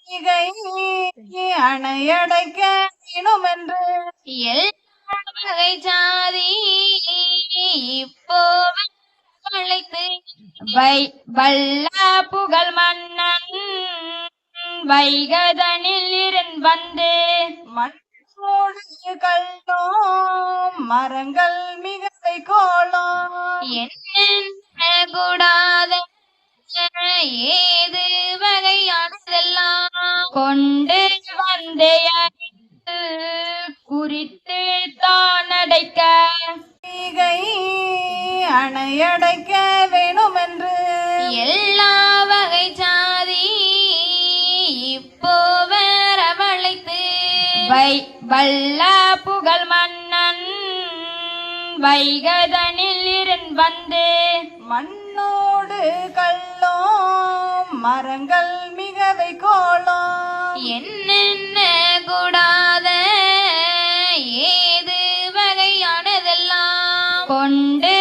ஈகை அணையடைக்க வேணுமென்று எல்லா வகை சாதி இப்போ அழைத்து வல்ல புகழ் மன்னன் வைகதனில் இருந்து வந்து மண்ணோடு கள்ளோம் மரங்கள் மிகவை கோலம் என்ன கூடாத ஏது வகையானதெல்லாம் கொண்டு வந்தேய குறித்து தான் அடைக்க ஈகை அணையடைக்க வேணுமென்று எல்லா வகை சாதி இப்போ வரவழைத்து வல்ல புகழ் மன்னன் வைகதனில் இருந்து வந்து மண்ணோடு கள்ளோம் மரங்கள் மிகவை கோலம் என்னென்ன கூடாத ஏது வகையானதெல்லாம் கொண்டு